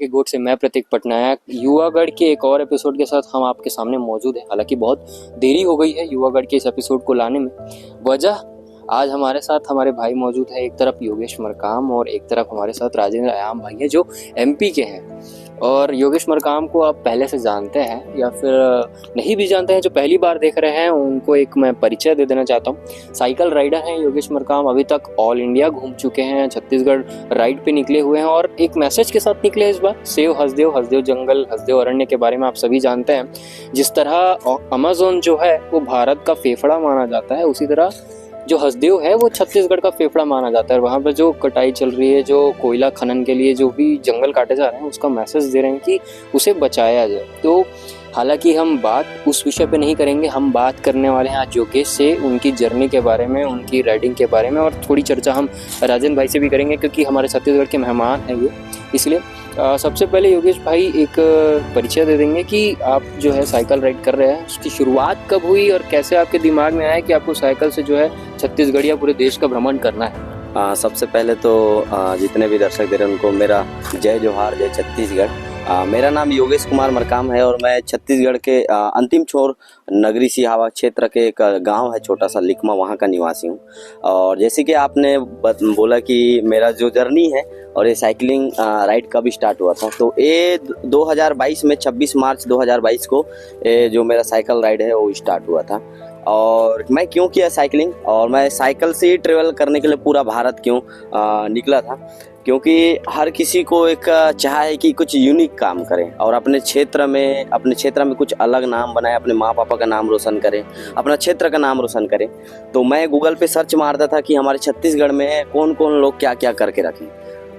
के गोट से मैं प्रतीक पटनायक युवागढ़ के एक और एपिसोड के साथ हम आपके सामने मौजूद हैं। हालांकि बहुत देरी हो गई है युवागढ़ के इस एपिसोड को लाने में। वजह आज हमारे साथ हमारे भाई मौजूद है, एक तरफ योगेश मरकाम और एक तरफ हमारे साथ राजेंद्र आयाम भाई हैं जो एमपी के हैं। और योगेश मरकाम को आप पहले से जानते हैं या फिर नहीं भी जानते हैं, जो पहली बार देख रहे हैं उनको एक मैं परिचय दे देना चाहता हूँ। साइकिल राइडर हैं योगेश मरकाम, अभी तक ऑल इंडिया घूम चुके हैं, छत्तीसगढ़ राइड पे निकले हुए हैं और एक मैसेज के साथ निकले इस बार। सेव हसदेव, हसदेव जंगल, हसदेव अरण्य के बारे में आप सभी जानते हैं। जिस तरह अमेज़न जो है वो भारत का फेफड़ा माना जाता है, उसी तरह जो हसदेव है वो छत्तीसगढ़ का फेफड़ा माना जाता है। वहाँ पर जो कटाई चल रही है, जो कोयला खनन के लिए जो भी जंगल काटे जा रहे हैं, उसका मैसेज दे रहे हैं कि उसे बचाया जाए। तो हालांकि हम बात उस विषय पे नहीं करेंगे, हम बात करने वाले हैं आज योगेश से, उनकी जर्नी के बारे में, उनकी राइडिंग के बारे में, और थोड़ी चर्चा हम राजन भाई से भी करेंगे क्योंकि हमारे छत्तीसगढ़ के मेहमान हैं ये। इसलिए सबसे पहले योगेश भाई एक परिचय दे देंगे कि आप जो है साइकिल राइड कर रहे हैं, उसकी शुरुआत कब हुई और कैसे आपके दिमाग में आया कि आपको साइकिल से जो है छत्तीसगढ़ या पूरे देश का भ्रमण करना है। सबसे पहले तो जितने भी दर्शक दे रहे हैं उनको मेरा जय जोहार, जय छत्तीसगढ़। मेरा नाम योगेश कुमार मरकाम है और मैं छत्तीसगढ़ के अंतिम छोर नगरी सिहावा क्षेत्र के एक गांव है छोटा सा लिखमा, वहां का निवासी हूं। और जैसे कि आपने बोला कि मेरा जो जर्नी है और ये साइकिलिंग राइड कब स्टार्ट हुआ था, तो ये 2022 में 26 मार्च 2022 को जो मेरा साइकिल राइड है वो स्टार्ट हुआ था। और मैं क्यों किया साइकिलिंग, और मैं साइकिल से ही ट्रेवल करने के लिए पूरा भारत क्यों निकला था, क्योंकि हर किसी को एक चाह है कि कुछ यूनिक काम करें और अपने क्षेत्र में कुछ अलग नाम बनाए, अपने माँ पापा का नाम रोशन करें, अपना क्षेत्र का नाम रोशन करें। तो मैं गूगल पे सर्च मारता था कि हमारे छत्तीसगढ़ में कौन कौन लोग क्या क्या करके रखें।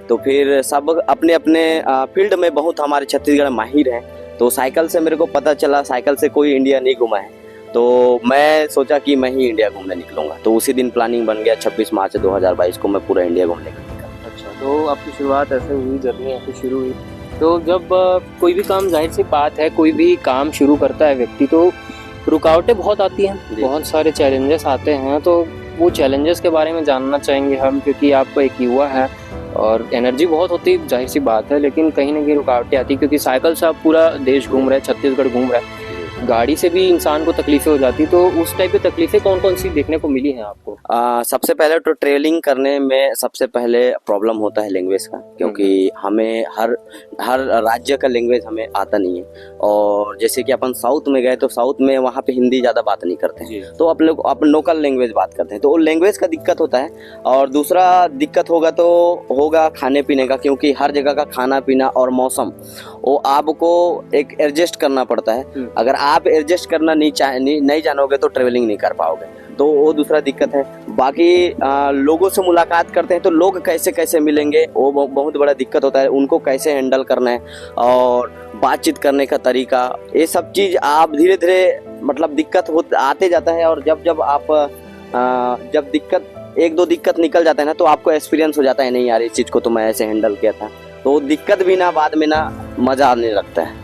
तो फिर सब अपने अपने फील्ड में बहुत हमारे छत्तीसगढ़ माहिर हैं। तो साइकिल से मेरे को पता चला साइकिल से कोई इंडिया नहीं घुमा है, तो मैं सोचा कि मैं ही इंडिया घूमने निकलूंगा। तो उसी दिन प्लानिंग बन गया, 26 मार्च 2022 को मैं पूरा इंडिया घूमने निकला। अच्छा, तो आपकी शुरुआत ऐसे हुई, जर्नी ऐसे शुरू हुई। तो जब कोई भी काम, जाहिर सी बात है, कोई भी काम शुरू करता है व्यक्ति तो रुकावटें बहुत आती हैं, बहुत सारे चैलेंजेस आते हैं। तो वो चैलेंजेस के बारे में जानना चाहेंगे हम, क्योंकि आप एक युवा है और एनर्जी बहुत होती है, जाहिर सी बात है, लेकिन कहीं ना कहीं रुकावटें आती है क्योंकि साइकिल से आप पूरा देश घूम रहे हैं, छत्तीसगढ़ घूम रहे हैं। गाड़ी से भी इंसान को तकलीफें हो जाती, तो उस टाइप की तकलीफें कौन कौन सी देखने को मिली हैं आपको? सबसे पहले तो ट्रेवलिंग करने में सबसे पहले प्रॉब्लम होता है लैंग्वेज का, क्योंकि हमें हर राज्य का लैंग्वेज हमें आता नहीं है। और जैसे कि अपन साउथ में गए तो साउथ में वहाँ पे हिंदी ज़्यादा बात नहीं करते हैं, तो अपन लोकल लैंग्वेज बात करते हैं, तो वो लैंग्वेज का दिक्कत होता है। और दूसरा दिक्कत होगा खाने पीने का, क्योंकि हर जगह का खाना पीना और मौसम वो आपको एक एडजस्ट करना पड़ता है। अगर आप एडजस्ट करना नहीं जानोगे तो ट्रेवलिंग नहीं कर पाओगे, तो वो दूसरा दिक्कत है। बाकी लोगों से मुलाकात करते हैं तो लोग कैसे कैसे मिलेंगे वो बहुत बड़ा दिक्कत होता है, उनको कैसे हैंडल करना है और बातचीत करने का तरीका, ये सब चीज़ आप धीरे धीरे मतलब दिक्कत आते जाता है। और जब दिक्कत एक दो दिक्कत निकल जाता है ना, तो आपको एक्सपीरियंस हो जाता है, नहीं यार इस चीज़ को तो मैं ऐसे हैंडल किया था। तो दिक्कत भी ना बाद में ना मज़ा आने लगता है।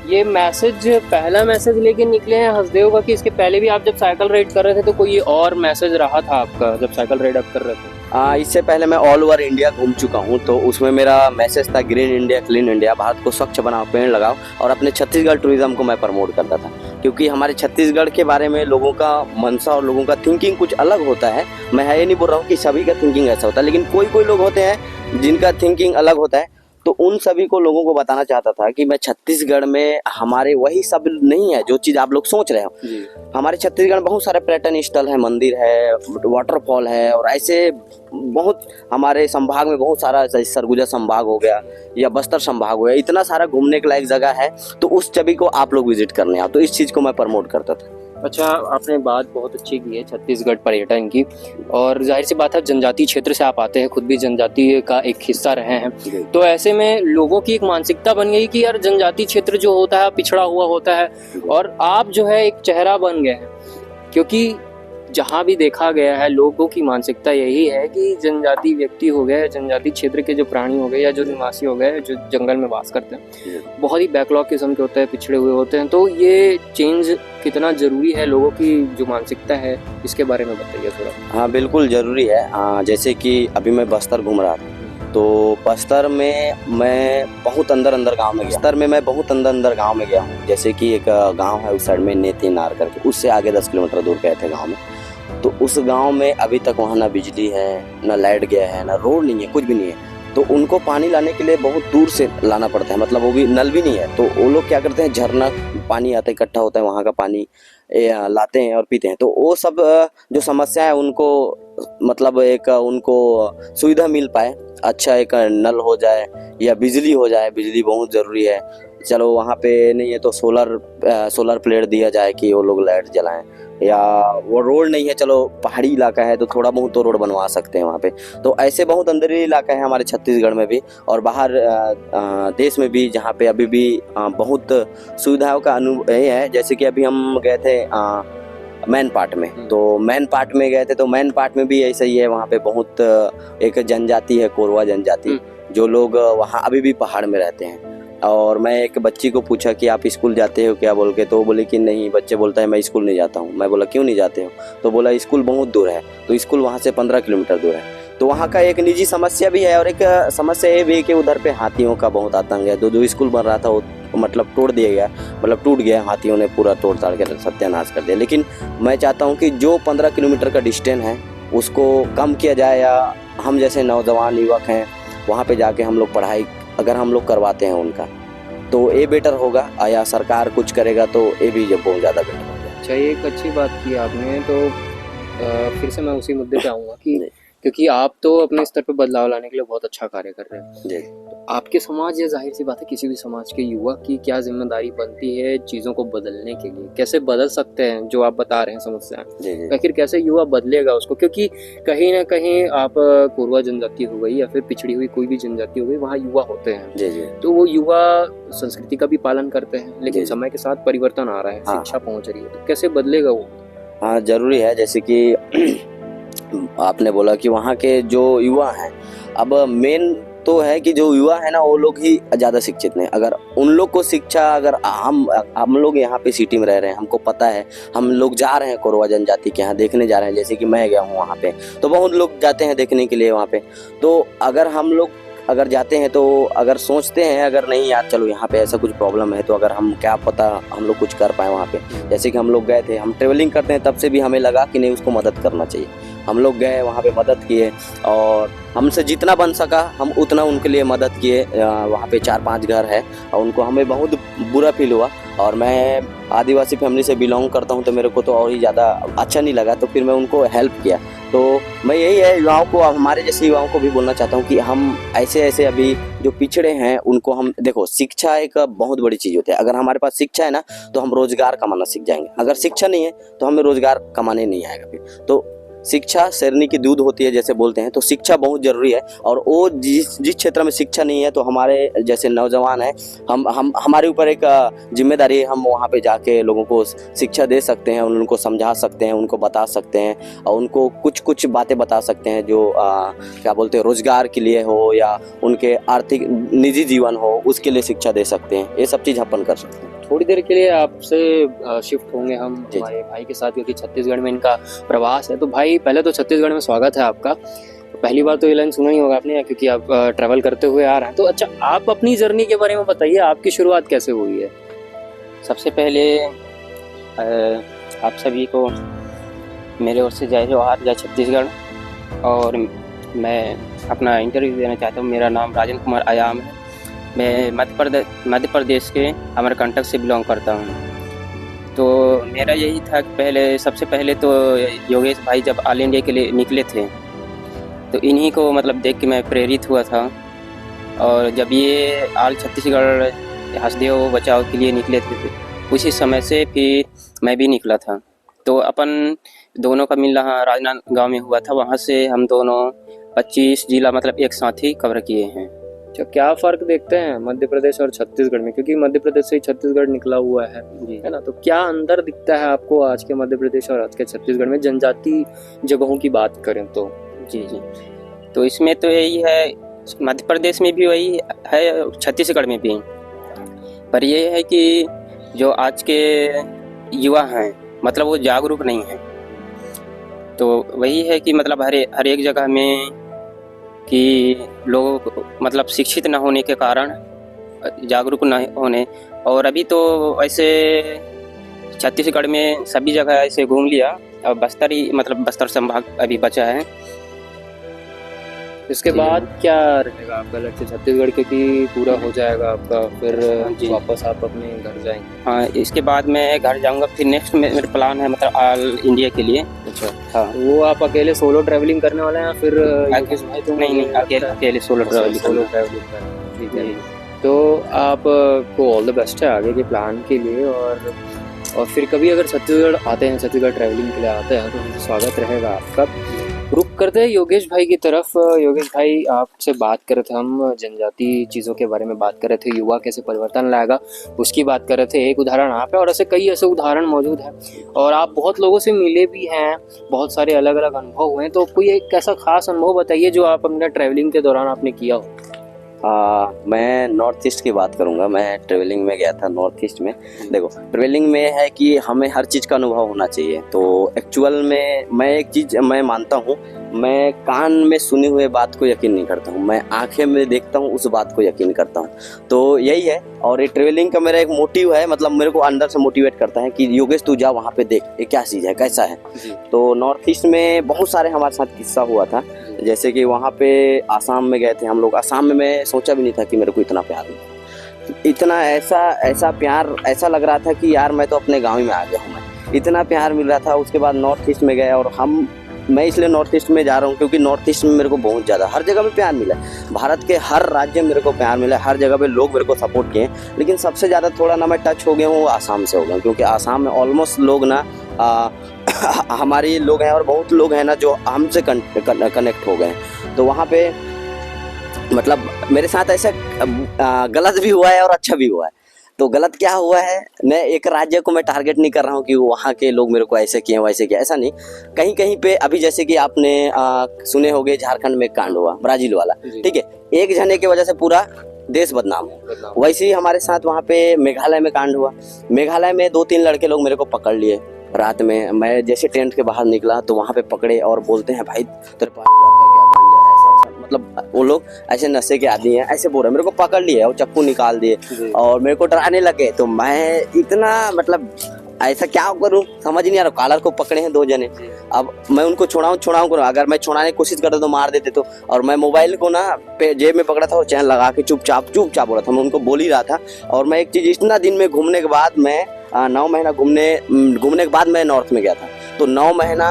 ये मैसेज पहला मैसेज लेके निकले हैं हसदेव का कि इसके पहले भी आप जब साइकिल राइड कर रहे थे तो कोई और मैसेज रहा था आपका जब साइकिल राइड आप कर रहे थे? इससे पहले मैं ऑल ओवर इंडिया घूम चुका हूँ, तो उसमें मेरा मैसेज था green India, clean India, Bharat को स्वच्छ बनाओ, पेड़ लगाओ, और अपने छत्तीसगढ़ टूरिज्म को मैं प्रमोट करता था। क्योंकि हमारे छत्तीसगढ़ के बारे में लोगों का मनसा और लोगों का थिंकिंग कुछ अलग होता है। मैं ये नहीं बोल रहा हूँ कि सभी का थिंकिंग ऐसा होता है, लेकिन कोई लोग होते हैं जिनका थिंकिंग अलग होता है। तो उन सभी को लोगों को बताना चाहता था कि मैं छत्तीसगढ़ में हमारे वही सब नहीं है जो चीज़ आप लोग सोच रहे हो। हमारे छत्तीसगढ़ में बहुत सारे पर्यटन स्थल है, मंदिर है, वाटरफॉल है, और ऐसे बहुत हमारे संभाग में बहुत सारा, सरगुजा संभाग हो गया या बस्तर संभाग हो गया, इतना सारा घूमने के लायक जगह है। तो उस सभी को आप लोग विजिट करने आओ, तो इस चीज़ को मैं प्रमोट करता था। अच्छा, आपने बात बहुत अच्छी की है छत्तीसगढ़ पर्यटन की, और जाहिर सी बात है जनजातीय क्षेत्र से आप आते हैं, खुद भी जनजाति का एक हिस्सा रहे हैं। तो ऐसे में लोगों की एक मानसिकता बन गई कि यार जनजातीय क्षेत्र जो होता है पिछड़ा हुआ होता है, और आप जो है एक चेहरा बन गए हैं। क्योंकि जहाँ भी देखा गया है लोगों की मानसिकता यही है कि जनजाति व्यक्ति हो गए, जनजाति क्षेत्र के जो प्राणी हो गए या जो निवासी हो गए, जो जंगल में वास करते हैं, बहुत ही बैकलॉग किस्म के होते हैं, पिछड़े हुए होते हैं। तो ये चेंज कितना ज़रूरी है, लोगों की जो मानसिकता है इसके बारे में बताइए थोड़ा। हाँ बिल्कुल ज़रूरी है। जैसे कि अभी मैं बस्तर घूम रहा था, तो बस्तर में मैं बहुत अंदर अंदर गांव में गया। बस्तर में मैं बहुत अंदर अंदर गांव में गया हूँ। जैसे कि एक गांव है उस साइड में नेतीनार करके, उससे आगे 10 किलोमीटर दूर गए थे गांव में। तो उस गांव में अभी तक वहाँ ना बिजली है, ना लाइट गया है, ना रोड नहीं है, कुछ भी नहीं है। तो उनको पानी लाने के लिए बहुत दूर से लाना पड़ता है, मतलब वो भी नल भी नहीं है। तो वो लोग क्या करते हैं, झरना पानी आता है, इकट्ठा होता है, वहाँ का पानी लाते हैं और पीते हैं। तो वो सब जो समस्या है उनको, मतलब एक उनको सुविधा मिल पाए, अच्छा एक नल हो जाए या बिजली हो जाए। बिजली बहुत ज़रूरी है। चलो वहाँ पे नहीं है तो सोलर प्लेट दिया जाए कि वो लोग लाइट जलाएं, या वो रोड नहीं है, चलो पहाड़ी इलाका है तो थोड़ा बहुत तो रोड बनवा सकते हैं वहाँ पे। तो ऐसे बहुत अंदरूनी इलाका है हमारे छत्तीसगढ़ में भी और बाहर देश में भी, जहाँ पे अभी भी बहुत सुविधाओं का ये है। जैसे कि अभी हम गए थे मैन पार्ट में, तो मैन पार्ट में गए थे, तो मैन पार्ट में भी ऐसा ही है। वहाँ पे बहुत एक जनजाति है, कोरवा जनजाति, जो लोग वहाँ अभी भी पहाड़ में रहते हैं। और मैं एक बच्ची को पूछा कि आप स्कूल जाते हो क्या बोल के, तो वो बोले कि नहीं। बच्चे बोलता है मैं स्कूल नहीं जाता हूँ। मैं बोला क्यों नहीं जाते हो, तो बोला स्कूल बहुत दूर है। तो स्कूल वहाँ से 15 किलोमीटर दूर है। तो वहाँ का एक निजी समस्या भी है और एक समस्या ये भी है कि उधर पे हाथियों का बहुत आतंक है। जो स्कूल बन रहा था वो मतलब तोड़ दिया गया, मतलब टूट गया, हाथियों ने पूरा तोड़ ताड़ के सत्यानाश कर दिया। लेकिन मैं चाहता हूँ कि जो 15 किलोमीटर का डिस्टेंस है उसको कम किया जाए, या हम जैसे नौजवान युवक हैं वहाँ पे जाके हम लोग पढ़ाई अगर हम लोग करवाते हैं उनका, तो ये बेटर होगा। या सरकार कुछ करेगा तो ये भी जब बहुत ज़्यादा बेटर होगा। अच्छा, ये एक अच्छी बात की आपने। तो फिर से मैं उसी मुद्दे पे आऊँगा कि क्योंकि आप तो अपने स्तर पे बदलाव लाने के लिए बहुत अच्छा कार्य कर रहे हैं जी। तो आपके समाज, या जाहिर सी बात है किसी भी समाज के युवा की क्या जिम्मेदारी बनती है चीज़ों को बदलने के लिए, कैसे बदल सकते हैं जो आप बता रहे हैं समस्याएं, आखिर कैसे युवा बदलेगा उसको? क्योंकि कहीं ना कहीं आप कोरवा जनजाति हो गई या फिर पिछड़ी हुई कोई भी जनजाति हो गई, वहाँ युवा होते हैं। जी जी। तो वो युवा संस्कृति का भी पालन करते हैं, लेकिन जी। समय के साथ परिवर्तन आ रहा है, हाँ। शिक्षा पहुंच रही है, तो कैसे बदलेगा वो? हाँ, जरूरी है। जैसे कि आपने बोला कि वहाँ के जो युवा हैं, अब मेन तो है कि जो युवा है ना वो लोग ही ज़्यादा शिक्षित नहीं। अगर उन लोग को शिक्षा, अगर हम लोग यहाँ पे सिटी में रह रहे हैं, हमको पता है, हम लोग जा रहे हैं कोरवा जनजाति के यहाँ देखने जा रहे हैं। जैसे कि मैं गया हूँ वहाँ पे, तो बहुत लोग जाते हैं देखने के लिए वहाँ पे। तो अगर हम लोग अगर जाते हैं तो अगर सोचते हैं अगर नहीं यार चलो यहाँ पे ऐसा कुछ प्रॉब्लम है, तो अगर हम क्या पता हम लोग कुछ कर पाए वहाँ पे। जैसे कि हम लोग गए थे, हम ट्रेवलिंग करते हैं तब से भी हमें लगा कि नहीं उसको मदद करना चाहिए। हम लोग गए वहाँ पे, मदद किए और हमसे जितना बन सका हम उतना उनके लिए मदद किए। वहाँ पे 4-5 घर है और उनको हमें बहुत बुरा फील हुआ। और मैं आदिवासी फैमिली से बिलोंग करता हूँ तो मेरे को तो और ही ज़्यादा अच्छा नहीं लगा, तो फिर मैं उनको हेल्प किया। तो मैं यही है युवाओं को, हमारे जैसे युवाओं को भी बोलना चाहता हूँ कि हम ऐसे अभी जो पिछड़े हैं उनको हम देखो, शिक्षा एक बहुत बड़ी चीज़ होती है। अगर हमारे पास शिक्षा है ना तो हम रोजगार कमाना सीख जाएंगे। अगर शिक्षा नहीं है तो हमें रोजगार कमाने नहीं आएगा फिर। तो शिक्षा शेरनी की दूध होती है जैसे बोलते हैं, तो शिक्षा बहुत ज़रूरी है। और वो जिस क्षेत्र में शिक्षा नहीं है, तो हमारे जैसे नौजवान हैं, हम हमारे ऊपर एक जिम्मेदारी है, हम वहाँ पे जाके लोगों को शिक्षा दे सकते हैं, उनको समझा सकते हैं, उनको बता सकते हैं और उनको कुछ बातें बता सकते हैं जो क्या बोलते हैं रोजगार के लिए हो या उनके आर्थिक निजी जीवन हो, उसके लिए शिक्षा दे सकते हैं। ये सब चीज़ अपन कर सकते हैं। थोड़ी देर के लिए आपसे शिफ्ट होंगे हम हमारे भाई के साथ, क्योंकि छत्तीसगढ़ में इनका प्रवास है। तो भाई पहले तो छत्तीसगढ़ में स्वागत है आपका। पहली बार तो ये लाइन सुना ही होगा आपने, क्योंकि आप ट्रैवल करते हुए आ रहे हैं। तो अच्छा, आप अपनी जर्नी के बारे में बताइए, आपकी शुरुआत कैसे हुई है? सबसे पहले आप सभी को मेरे ओर से जय जोहार, जय छत्तीसगढ़। और मैं अपना इंटरव्यू देना चाहता हूँ। मेरा नाम राजेंद्र कुमार आयाम है। मैं मध्य प्रदेश के अमरकंटक से बिलोंग करता हूँ। तो मेरा यही था कि सबसे पहले तो योगेश भाई जब ऑल इंडिया के लिए निकले थे, तो इन्हीं को मतलब देख के मैं प्रेरित हुआ था। और जब ये ऑल छत्तीसगढ़ हसदेव बचाओ के लिए निकले थे, उसी समय से फिर मैं भी निकला था। तो अपन दोनों का मिलना राजनांदगांव में हुआ था। वहाँ से हम दोनों 25 जिला मतलब एक साथ ही कवर किए हैं। अच्छा, क्या फ़र्क देखते हैं मध्य प्रदेश और छत्तीसगढ़ में? क्योंकि मध्य प्रदेश से ही छत्तीसगढ़ निकला हुआ है ना, तो क्या अंतर दिखता है आपको आज के मध्य प्रदेश और आज के छत्तीसगढ़ में, जनजाति जगहों की बात करें तो? जी। तो इसमें तो यही है, मध्य प्रदेश में भी वही है, छत्तीसगढ़ में भी। पर ये है कि जो आज के युवा हैं मतलब वो जागरूक नहीं है। तो वही है कि मतलब हर एक जगह में कि लोगों को मतलब शिक्षित न होने के कारण, जागरूक न होने, और अभी तो ऐसे छत्तीसगढ़ में सभी जगह ऐसे घूम लिया, अब बस्तर ही मतलब बस्तर संभाग अभी बचा है। इसके जी। बाद क्या रहेगा आपका लक्ष्य छत्तीसगढ़ के कि पूरा हो जाएगा आपका, फिर जी। वापस आप अपने घर जाएंगे? हाँ, इसके बाद मैं घर जाऊंगा, फिर नेक्स्ट मेरा प्लान है मतलब ऑल इंडिया के लिए। अच्छा, हाँ, वो आप अकेले सोलो ट्रैवलिंग करने वाले हैं या फिर योगेश भाई तो नहीं अकेले अकेले सोलो ट्रैवल सोलो करना। ट्रैवलिंग करना है, ठीक है। जी। तो आप को ऑल द बेस्ट है आगे के प्लान के लिए, और फिर कभी अगर छत्तीसगढ़ आते हैं, छत्तीसगढ़ ट्रैवलिंग के लिए आते हैं, तो स्वागत रहेगा आपका। रुक करते हैं योगेश भाई की तरफ। योगेश भाई, आपसे बात कर रहे थे हम जनजाति चीज़ों के बारे में, बात कर रहे थे युवा कैसे परिवर्तन लाएगा, उसकी बात कर रहे थे। एक उदाहरण आप है और ऐसे कई ऐसे उदाहरण मौजूद हैं, और आप बहुत लोगों से मिले भी हैं, बहुत सारे अलग अलग अनुभव हुए हैं। तो कोई एक ऐसा खास अनुभव बताइए जो आप अपने ट्रैवलिंग के दौरान आपने किया हो। मैं नॉर्थ ईस्ट की बात करूंगा। मैं ट्रेवलिंग में गया था नॉर्थ ईस्ट में। देखो, ट्रेवलिंग में है कि हमें हर चीज़ का अनुभव होना चाहिए। तो एक्चुअल में मैं एक चीज़ मैं मानता हूँ, मैं कान में सुनी हुए बात को यकीन नहीं करता हूँ, मैं आंखें में देखता हूँ उस बात को यकीन करता हूँ। तो यही है, और ये ट्रेवलिंग का मेरा एक मोटिव है, मतलब मेरे को अंदर से मोटिवेट करता है कि योगेश तू जा वहाँ पे देख ये क्या चीज़ है, कैसा है। तो नॉर्थ ईस्ट में बहुत सारे हमारे साथ किस्सा हुआ था। जैसे कि वहाँ पे आसाम में गए थे हम लोग। आसाम में मैं सोचा भी नहीं था कि मेरे को इतना प्यार मिला, इतना ऐसा प्यार, ऐसा लग रहा था कि यार मैं तो अपने गाँव में आ गया हूँ, मैं इतना प्यार मिल रहा था। उसके बाद नॉर्थ ईस्ट में गए, और मैं इसलिए नॉर्थ ईस्ट में जा रहा हूँ क्योंकि नॉर्थ ईस्ट में मेरे को बहुत ज़्यादा हर जगह पे प्यार मिला। भारत के हर राज्य में मेरे को प्यार मिला, हर जगह पे लोग मेरे को सपोर्ट किए। लेकिन सबसे ज़्यादा थोड़ा ना मैं टच हो गया हूँ आसाम से हो गया, क्योंकि आसाम में ऑलमोस्ट लोग ना हमारे लोग हैं, और बहुत लोग हैं ना जो हमसे कनेक्ट हो गए हैं। तो वहाँ पे मतलब मेरे साथ ऐसा गलत भी हुआ है और अच्छा भी हुआ है। तो गलत क्या हुआ है, मैं एक राज्य को मैं टारगेट नहीं कर रहा हूँ कि वहाँ के लोग मेरे को ऐसे किए वैसे किए, ऐसा नहीं। कहीं कहीं पे अभी जैसे कि आपने सुने होंगे झारखंड में एक कांड हुआ ब्राजील वाला, ठीक है, एक जने की वजह से पूरा देश बदनाम हो। वैसे ही हमारे साथ वहाँ पे मेघालय में कांड हुआ। मेघालय में 2-3 लड़के लोग मेरे को पकड़ लिए रात में। मैं जैसे टेंट के बाहर निकला तो वहाँ पे पकड़े और बोलते हैं भाई तेरे पास ड्रग है क्या, गांजा है, ऐसा। मतलब वो लोग ऐसे नशे के आदमी हैं, ऐसे बोल रहे। मेरे को पकड़ लिए और चप्पू निकाल दिए और मेरे को डराने लगे। तो मैं इतना मतलब ऐसा क्या करूं समझ नहीं आ रहा। कॉलर को पकड़े हैं 2 जने, अब मैं उनको छुड़ाऊं अगर मैं छुड़ाने की कोशिश करता तो मार देते। तो और मैं मोबाइल को ना जेब में पकड़ा था और चैन लगा के चुपचाप बोला था। मैं उनको बोल ही रहा था। और मैं एक चीज, इतना दिन में घूमने के बाद मैं 9 महीना घूमने के बाद मैं नॉर्थ में गया था। तो 9 महीना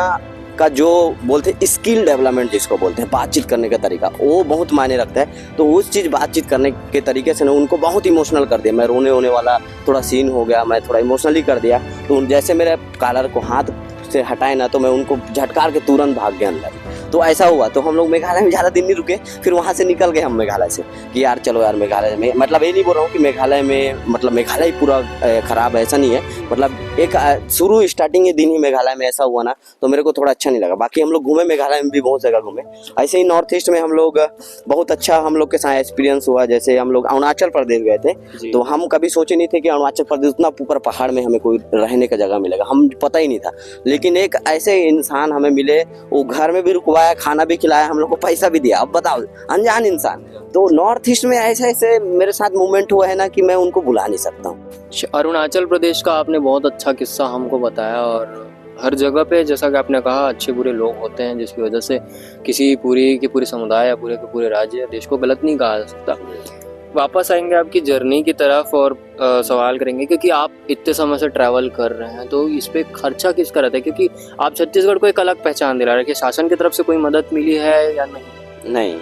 का जो बोलते हैं स्किल डेवलपमेंट जिसको बोलते हैं, बातचीत करने का तरीका, वो बहुत मायने रखता है। तो उस चीज़ बातचीत करने के तरीके से ना उनको बहुत इमोशनल कर दिया। मैं रोने होने वाला थोड़ा सीन हो गया, मैं थोड़ा इमोशनली कर दिया। तो जैसे मेरे कॉलर को हाथ से हटाए ना, तो मैं उनको झटकार के तुरंत भाग गया अंदर। तो ऐसा हुआ। तो हम लोग मेघालय में ज़्यादा दिन नहीं रुके, फिर वहाँ से निकल गए हम मेघालय से कि यार चलो यार मेघालय में, मतलब ये नहीं बोल रहा हूँ कि मेघालय में मतलब मेघालय ही पूरा ख़राब है, ऐसा नहीं है। मतलब एक शुरू स्टार्टिंग के दिन ही मेघालय में ऐसा हुआ ना, तो मेरे को थोड़ा अच्छा नहीं लगा। बाकी हम लोग घूमे, मेघालय में भी बहुत जगह घूमे। ऐसे ही नॉर्थ ईस्ट में हम लोग बहुत अच्छा हम लोग के साथ एक्सपीरियंस हुआ। जैसे हम लोग अरुणाचल प्रदेश गए थे, तो हम कभी सोचे नहीं थे कि अरुणाचल प्रदेश उतना ऊपर पहाड़ में हमें कोई रहने का जगह मिलेगा, हम पता ही नहीं था। लेकिन एक ऐसे इंसान हमें मिले, वो घर में भी रुकवाया, खाना भी खिलाया, हम लोग को पैसा भी दिया। अब बताओ, अनजान इंसान। तो नॉर्थ ईस्ट में ऐसे मेरे साथ मूवमेंट हुआ है ना कि मैं उनको भुला नहीं सकता हूँ। अरुणाचल प्रदेश का आपने बहुत अच्छा किस्सा हमको बताया, और हर जगह पे जैसा कि आपने कहा अच्छे बुरे लोग होते हैं, जिसकी वजह से किसी पूरी समुदाय या पूरे के पूरे राज्य या देश को गलत नहीं कहा जा सकता। वापस आएंगे आपकी जर्नी की तरफ और सवाल करेंगे, क्योंकि आप इतने समय से ट्रैवल कर रहे हैं, तो इस पे खर्चा किसका रहता है? क्योंकि आप छत्तीसगढ़ को एक अलग पहचान दिला रहे हैं कि शासन की तरफ से कोई मदद मिली है या नहीं? नहीं,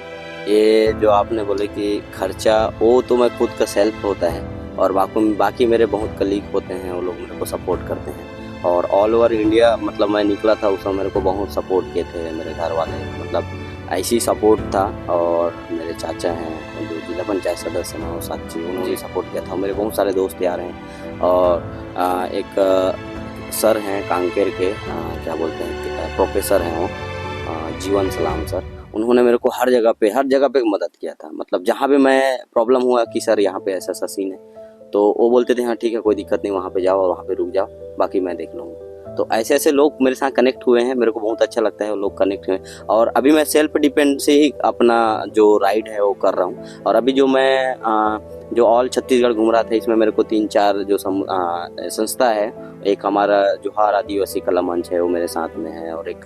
ये जो आपने बोले कि खर्चा, वो तो मैं खुद का सेल्फ होता है, और बाकी मेरे बहुत कलीग होते हैं, वो लोग मेरे को सपोर्ट करते हैं। और ऑल ओवर इंडिया, मतलब मैं निकला था उस समय, मेरे को बहुत सपोर्ट किए थे मेरे घर वाले, मतलब ऐसी सपोर्ट था। और मेरे चाचा हैं जो जिला पंचायत सदस्य हैं, और साथी, उन्होंने भी सपोर्ट किया था। मेरे बहुत सारे दोस्त यार हैं। और एक सर हैं कांकेर के, क्या बोलते हैं, प्रोफेसर हैं वो, जीवन सलाम सर। उन्होंने मेरे को हर जगह पे मदद किया था। मतलब जहाँ पे मैं प्रॉब्लम हुआ कि सर यहाँ पे ऐसा सीन है, तो वो बोलते थे हाँ ठीक है कोई दिक्कत नहीं, वहाँ पे जाओ और वहाँ पे रुक जाओ, बाकी मैं देख लूँगा। तो ऐसे ऐसे लोग मेरे साथ कनेक्ट हुए हैं, मेरे को बहुत अच्छा लगता है वो लोग कनेक्ट हुए। और अभी मैं सेल्फ डिपेंड से ही अपना जो राइड है वो कर रहा हूँ। और अभी जो मैं जो ऑल छत्तीसगढ़ घूम रहा था, इसमें मेरे को 3-4 जो संस्था है, एक हमारा जोहार आदिवासी कला मंच है वो मेरे साथ में है, और एक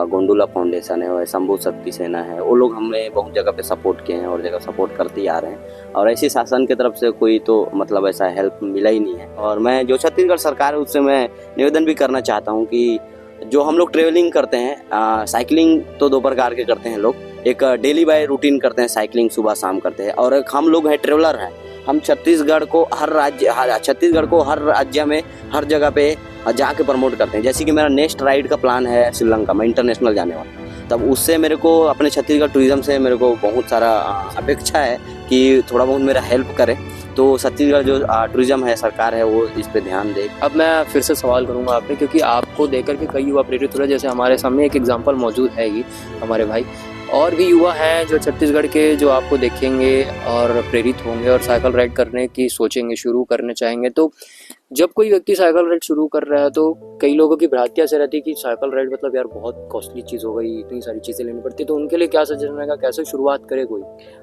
गोंडुला फाउंडेशन है, और शंभू शक्ति सेना है, वो लोग हमें बहुत जगह पे सपोर्ट किए हैं और जगह सपोर्ट करते ही आ रहे हैं। और ऐसी शासन की तरफ से कोई तो मतलब ऐसा हेल्प मिला ही नहीं है। और मैं जो छत्तीसगढ़ सरकार है उससे मैं निवेदन भी करना चाहता हूँ कि जो हम लोग ट्रेवलिंग करते हैं, साइकिलिंग तो 2 प्रकार के करते हैं लोग, एक डेली बाय रूटीन करते हैं, साइकिलिंग सुबह शाम करते हैं, और एक हम लोग हैं ट्रेवलर हैं। हम छत्तीसगढ़ को हर राज्य में हर जगह पे जाके प्रमोट करते हैं। जैसे कि मेरा नेक्स्ट राइड का प्लान है श्रीलंका में, इंटरनेशनल जाने वाला, तब उससे मेरे को अपने छत्तीसगढ़ टूरिज्म से मेरे को बहुत सारा अपेक्षा है कि थोड़ा बहुत मेरा हेल्प करे। तो छत्तीसगढ़ जो टूरिज्म है, सरकार है, वो इस पे ध्यान दे। अब मैं फिर से सवाल करूंगा आप पे, क्योंकि आपको देख करके कई युवा प्रेरित हो रहे हैं। जैसे हमारे सामने एक एग्जांपल मौजूद है ही, हमारे भाई और भी युवा हैं जो छत्तीसगढ़ के, जो आपको देखेंगे और प्रेरित होंगे और साइकिल राइड करने की सोचेंगे, शुरू करने चाहेंगे। तो जब कोई व्यक्ति साइकिल राइड शुरू कर रहा है तो कई लोगों की भ्रांतियाँ से रहती है कि साइकिल राइड मतलब यार बहुत कॉस्टली चीज़ हो गई, इतनी सारी चीज़ें लेनी पड़ती है। तो उनके लिए क्या सजेशन रहेगा, कैसे शुरुआत करे कोई?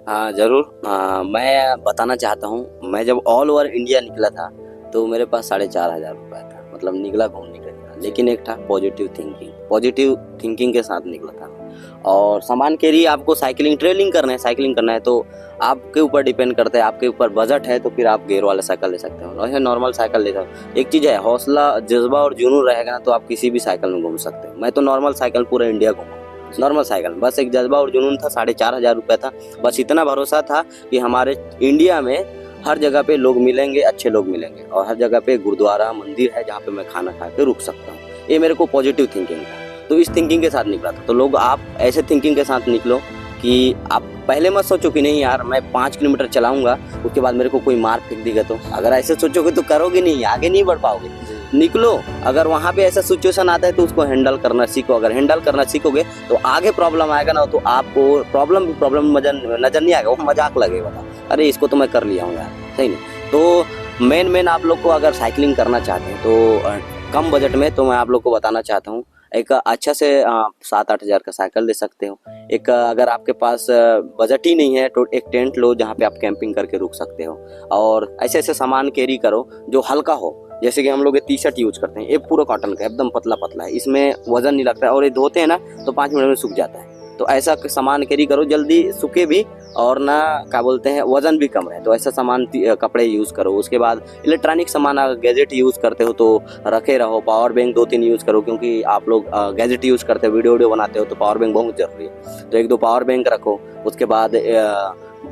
हाँ ज़रूर, मैं बताना चाहता हूँ। मैं जब ऑल ओवर इंडिया निकला था तो मेरे पास 4,500 रुपये था, मतलब निकला घूमने का। लेकिन एक था पॉजिटिव थिंकिंग के साथ निकला था। और सामान कैरी आपको साइकिलिंग ट्रेवलिंग करना है तो आपके ऊपर डिपेंड करता है। आपके ऊपर बजट है तो फिर आप गेयर वाला साइकिल ले सकते हो, और नॉर्मल साइकिल ले सकते हो। एक चीज़ है, हौसला, जज्बा और जुनून रहेगा ना तो आप किसी भी साइकिल में घूम सकते हो। मैं तो नॉर्मल साइकिल पूरा इंडिया घूमा, नॉर्मल साइकिल, बस एक जज्बा और जुनून था। 4,500 रुपये था, बस इतना भरोसा था कि हमारे इंडिया में हर जगह पे लोग मिलेंगे, अच्छे लोग मिलेंगे, और हर जगह पे गुरुद्वारा, मंदिर है जहाँ पे मैं खाना खा के रुक सकता हूँ। ये मेरे को पॉजिटिव थिंकिंग था, तो इस थिंकिंग के साथ निकला था। तो लोग आप ऐसे थिंकिंग के साथ निकलो कि आप पहले मत सोचो कि नहीं यार मैं 5 किलोमीटर चलाऊंगा, उसके बाद मेरे को कोई मार फेंक देगा। तो अगर ऐसे सोचोगे तो करोगे नहीं, आगे नहीं बढ़ पाओगे। निकलो, अगर वहाँ पे ऐसा सिचुएशन आता है तो उसको हैंडल करना सीखो। अगर हैंडल करना सीखोगे तो आगे प्रॉब्लम आएगा ना तो आपको प्रॉब्लम नजर नहीं आएगा, वो मजाक लगेगा, अरे इसको तो मैं कर लिया हूँ यार, सही नहीं। तो मेन आप लोग को अगर साइकिलिंग करना चाहते हैं तो कम बजट में, तो मैं आप लोग को बताना चाहता हूँ एक अच्छा से 7-8 हज़ार का साइकिल ले सकते हो। एक अगर आपके पास बजट ही नहीं है तो एक टेंट लो जहाँ पे आप कैंपिंग करके रुक सकते हो। और ऐसे ऐसे सामान कैरी करो जो हल्का हो। जैसे कि हम लोग ये टी शर्ट यूज करते हैं, ये पूरा कॉटन का एकदम पतला है, इसमें वजन नहीं लगता है, और ये धोते हैं ना तो 5 मिनट में सूख जाता है। तो ऐसा सामान कैरी करो, जल्दी सूखे भी और ना क्या बोलते हैं वजन भी कम रहे। तो ऐसा सामान कपड़े यूज़ करो। उसके बाद इलेक्ट्रॉनिक सामान, अगर गैजेट यूज़ करते हो तो रखे रहो। पावर बैंक 2-3 यूज़ करो, क्योंकि आप लोग गैजेट यूज़ करते हो, वीडियो बनाते हो, तो पावर बैंक बहुत ज़रूरी है। तो 1-2 पावर बैंक रखो। उसके बाद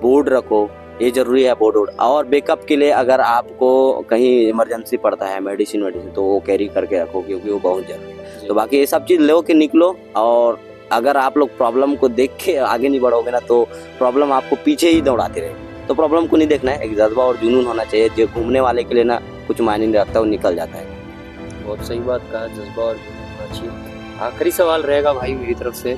बोर्ड रखो, ये ज़रूरी है बोर्ड। और बैकअप के लिए अगर आपको कहीं इमरजेंसी पड़ता है, मेडिसिन तो वो कैरी करके रखो, क्योंकि वो बहुत ज़रूरी है। तो बाकी ये सब चीज़ लो के निकलो। और अगर आप लोग प्रॉब्लम को देख के आगे नहीं बढ़ोगे ना तो प्रॉब्लम आपको पीछे ही दौड़ाती रहेगी। तो प्रॉब्लम को नहीं देखना है, एक जज्बा और जुनून होना चाहिए। जो घूमने वाले के लिए ना कुछ मायने नहीं रखता, वो निकल जाता है। बहुत सही बात कहा, जज्बा और जुनून होना चाहिए। आखिरी सवाल रहेगा भाई मेरी तरफ से,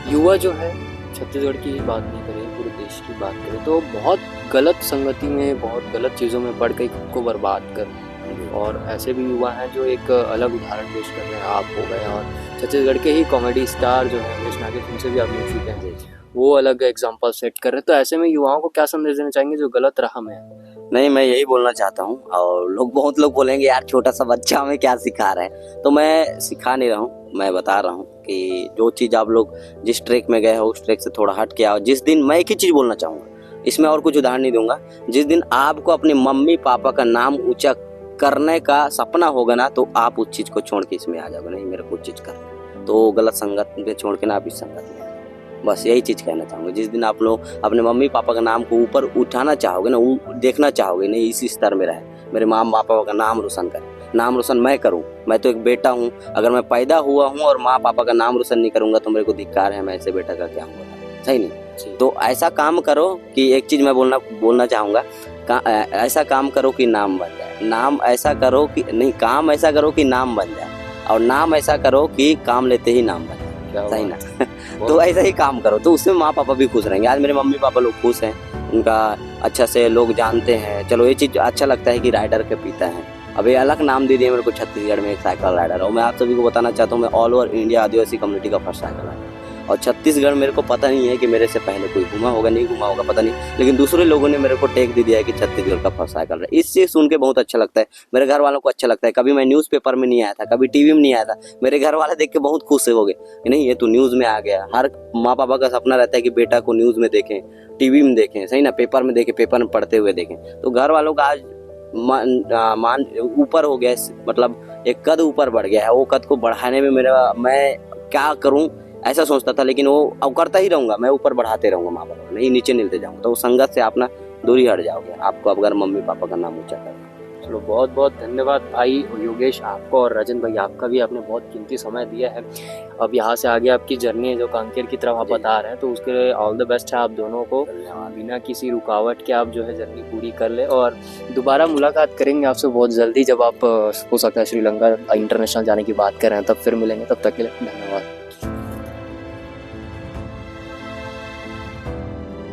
युवा जो है छत्तीसगढ़ की ही बात नहीं करें, पूरे देश की बात करें तो बहुत गलत संगति में, बहुत गलत चीज़ों में पढ़ के खुद को बर्बाद कर, और ऐसे भी युवा हैं जो एक अलग उदाहरण पेश कर रहे हैं। आप हो गए, और छत्तीसगढ़ के ही कॉमेडी स्टार जो है रमेश नागे, उनसे भी आप मिल चुके हैं, वो अलग एग्जाम्पल सेट कर रहे हैं। तो ऐसे में युवाओं को क्या संदेश देना चाहेंगे जो गलत राह में है? नहीं, मैं यही बोलना चाहता हूँ। और बहुत लोग बोलेंगे यार छोटा सा बच्चा हमें क्या सिखा रहा है, तो मैं सिखा नहीं रहा हूँ, मैं बता रहा हूँ कि जो चीज़ आप लोग जिस ट्रैक में गए हो उस ट्रैक से थोड़ा हट के आओ। जिस दिन, मैं एक ही चीज़ बोलना चाहूँगा, इसमें और कुछ उदाहरण नहीं दूंगा, जिस दिन आपको अपने मम्मी पापा का नाम ऊंचा करने का सपना होगा ना तो आप उस चीज़ को छोड़ के इसमें आ जाओगे। नहीं, मेरे को चीज़ करना, तो गलत संगत में छोड़ के ना आप इस संगत में, बस यही चीज़ कहना चाहूँगा। जिस दिन आप लोग अपने मम्मी पापा का नाम को ऊपर उठाना चाहोगे ना, देखना चाहोगे नहीं इसी स्तर में रहे, मेरे माँ पापा का नाम रोशन करे, नाम रोशन मैं करूँ। मैं तो एक बेटा हूँ, अगर मैं पैदा हुआ हूँ और माँ पापा का नाम रोशन नहीं करूँगा तो मेरे को धिक्कार है, मैं ऐसे बेटा का क्या होगा, सही नहीं। तो ऐसा काम करो कि एक चीज़ मैं बोलना चाहूँगा, ऐसा काम करो कि नाम बन जाए, नाम ऐसा करो कि नहीं, काम ऐसा करो कि नाम बन जाए, और नाम ऐसा करो कि काम लेते ही नाम बन जाए, सही ना। तो ऐसा ही काम करो, तो उसमें माँ पापा भी खुश रहेंगे। आज मेरे मम्मी पापा लोग खुश हैं, उनका अच्छा से लोग जानते हैं। चलो ये चीज़ अच्छा लगता है कि राइडर के पिता हैं, अभी अलग नाम दे दिया मेरे को छत्तीसगढ़ में एक साइकिल राइडर। और मैं आप सभी को बताना चाहता हूँ मैं ऑल ओवर इंडिया आदिवासी कम्युनिटी का फर्स्ट साइकिल राइडर। और छत्तीसगढ़ मेरे को पता नहीं है कि मेरे से पहले कोई घुमा होगा नहीं घुमा होगा पता नहीं, लेकिन दूसरे लोगों ने मेरे को टैग दे दिया है कि छत्तीसगढ़ का फर्स्ट साइकिल राइडर। इससे सुन के बहुत अच्छा लगता है, मेरे घर वालों को अच्छा लगता है। कभी मैं न्यूज़पेपर में नहीं आया था, कभी टीवी में नहीं आया था, मेरे घर वाले देख के बहुत खुश हो गए कि नहीं ये तो न्यूज़ में आ गया। हर माँ पापा का सपना रहता है कि बेटा को न्यूज़ में देखें, टीवी में देखें, सही ना, पेपर में देखें, पेपर में पढ़ते हुए देखें। तो घर वालों का आज मान ऊपर हो गया, मतलब एक कद ऊपर बढ़ गया है। वो कद को बढ़ाने में मैं क्या करूं ऐसा सोचता था, लेकिन वो अब करता ही रहूंगा, मैं ऊपर बढ़ाते रहूंगा, माँ बाप नहीं नीचे मिलते जाऊंगा। तो संगत से आप ना दूरी हट जाओगे, आपको अगर मम्मी पापा का नाम ऊंचा करना। चलो बहुत बहुत धन्यवाद भाई योगेश आपको, और राजन भाई आपका भी, आपने बहुत कीमती समय दिया है। अब यहाँ से आगे आपकी जर्नी है जो कांकेर की तरफ आप बता रहे हैं, तो उसके लिए ऑल द बेस्ट है आप दोनों को। बिना किसी रुकावट के आप जो है जर्नी पूरी कर ले, और दोबारा मुलाकात करेंगे आपसे बहुत जल्दी जब आप हो सकता है श्रीलंका इंटरनेशनल जाने की बात कर रहे हैं, तब फिर मिलेंगे। तब तक के लिए धन्यवाद।